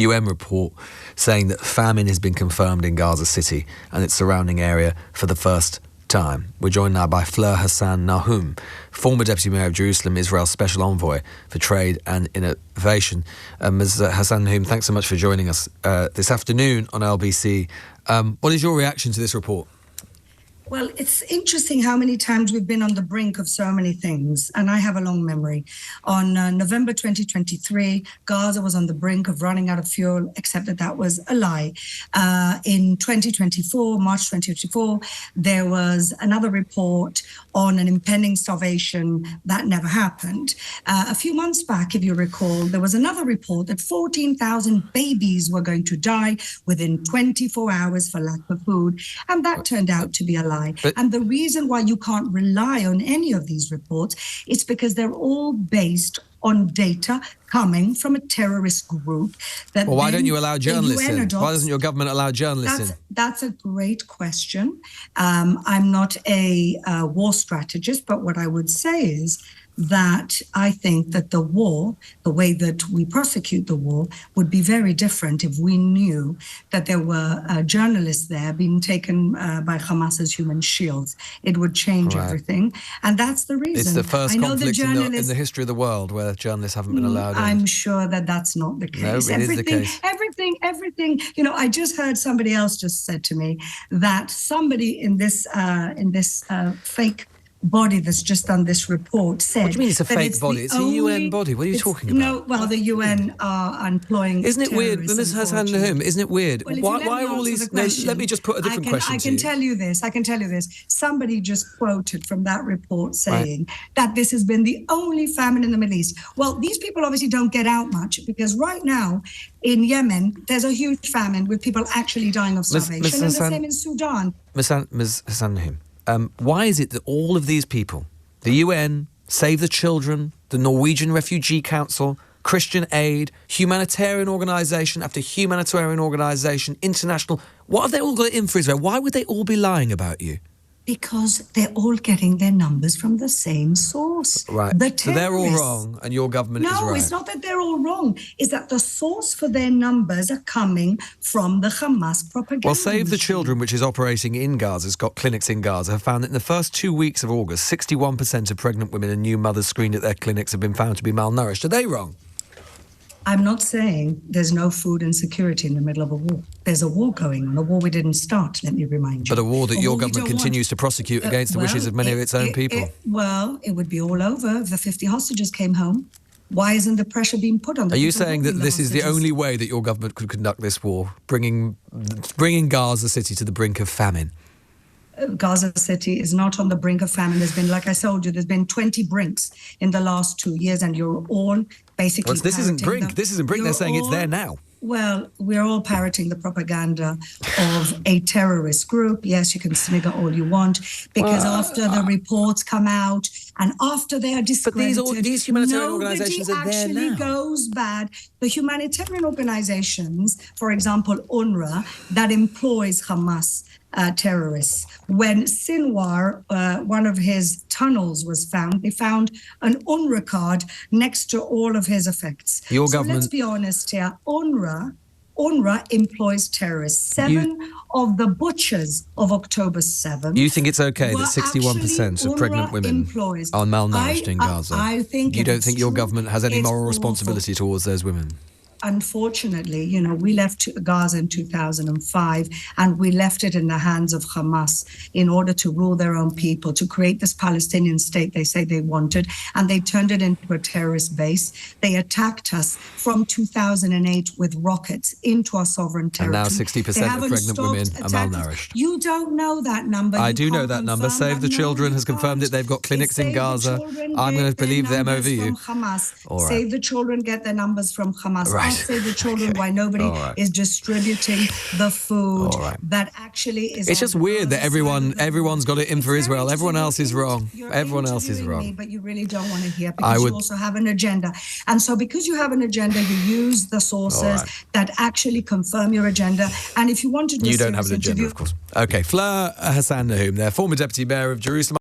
UN report saying that famine has been confirmed in Gaza City and its surrounding area for the first time. We're joined now by Fleur Hassan-Nahoum, former Deputy Mayor of Jerusalem, Israel's Special Envoy for Trade and Innovation. Ms. Hassan-Nahoum, thanks so much for joining us this afternoon on LBC. What is your reaction to this report? Well, it's interesting how many times we've been on the brink of so many things, and I have a long memory. On November 2023, Gaza was on the brink of running out of fuel, except that was a lie. In 2024, March 2024, there was another report on an impending starvation that never happened. A few months back, if you recall, there was another report that 14,000 babies were going to die within 24 hours for lack of food, and that turned out to be a lie. And the reason why you can't rely on any of these reports is because they're all based on data coming from a terrorist group. That well, why don't you allow journalists in? Why doesn't your government allow journalists in? That's a great question. I'm not a war strategist, but what I would say is that I think that the war, the way that we prosecute the war, would be very different if we knew that there were journalists there being taken by Hamas as human shields. It would change everything. And that's the reason. It's the first conflict in the history of the world where journalists haven't been allowed in. I'm sure that that's not the case. No, it is the case. Everything. You know, I just heard somebody else just said to me that somebody in this fake body that's just done this report said... What do you mean it's a fake body? It's a UN body. What are you talking about? No, well, the UN are employing... Isn't it weird? Ms. Hassan-Nahoum, isn't it weird? Well, why are all these... No, let me just put a different question to you. I can tell you this. Somebody just quoted from that report saying that this has been the only famine in the Middle East. Well, these people obviously don't get out much because right now in Yemen, there's a huge famine with people actually dying of starvation, and the same in Sudan. Ms. Hassan-Nahoum, why is it that all of these people, the UN, Save the Children, the Norwegian Refugee Council, Christian Aid, humanitarian organisation after humanitarian organisation, international, what have they all got in for Israel? Why would they all be lying about you? Because they're all getting their numbers from the same source. Right. So they're all wrong and your government is right. No, it's not that they're all wrong. It's that the source for their numbers are coming from the Hamas propaganda. Well, Save the Children, which is operating in Gaza, has got clinics in Gaza, have found that in the first 2 weeks of August, 61% of pregnant women and new mothers screened at their clinics have been found to be malnourished. Are they wrong? I'm not saying there's no food insecurity in the middle of a war. There's a war going on, a war we didn't start, let me remind you. But a war that your government continues to prosecute against the wishes of many of its own people. It would be all over if the 50 hostages came home. Why isn't the pressure being put on them? Are you saying that this is the only way that your government could conduct this war, bringing Gaza City to the brink of famine? Gaza City is not on the brink of famine. There's been, like I told you, there's been 20 brinks in the last 2 years, and you're all basically... Well, this isn't brink. This isn't brink. They're saying it's there now. Well, we're all parroting the propaganda of a terrorist group. Yes, you can snigger all you want, because after the reports come out and after they are discredited, but these humanitarian organisations are there now. Nobody actually goes bad. The humanitarian organisations, for example, UNRWA, that employs Hamas terrorists. When Sinwar, one of his tunnels was found, they found an UNRWA card next to all of his effects. Your government... Let's be honest here. UNRWA employs terrorists. Seven of the butchers of October 7th... You think it's okay that 61% of pregnant women are malnourished in Gaza? I think you don't think your government has any moral responsibility towards those women? Unfortunately, you know, we left Gaza in 2005 and we left it in the hands of Hamas in order to rule their own people, to create this Palestinian state they say they wanted, and they turned it into a terrorist base. They attacked us from 2008 with rockets into our sovereign territory. And now 60% of pregnant women are malnourished. You don't know that number. I do know that number. Save the Children has confirmed that they've got clinics in Gaza. I'm going to believe them over you. Save the Children get their numbers from Hamas. Right. Save the Children, why nobody is distributing the food that actually is... It's just weird that everyone's got it in for Israel. Everyone else is wrong. Everyone else is wrong. Me, but you really don't want to hear, because you also have an agenda. And so because you have an agenda, you use the sources that actually confirm your agenda. And if you want to do... You don't have an agenda, of course. OK, Fleur Hassan-Nahoum, their former Deputy Mayor of Jerusalem.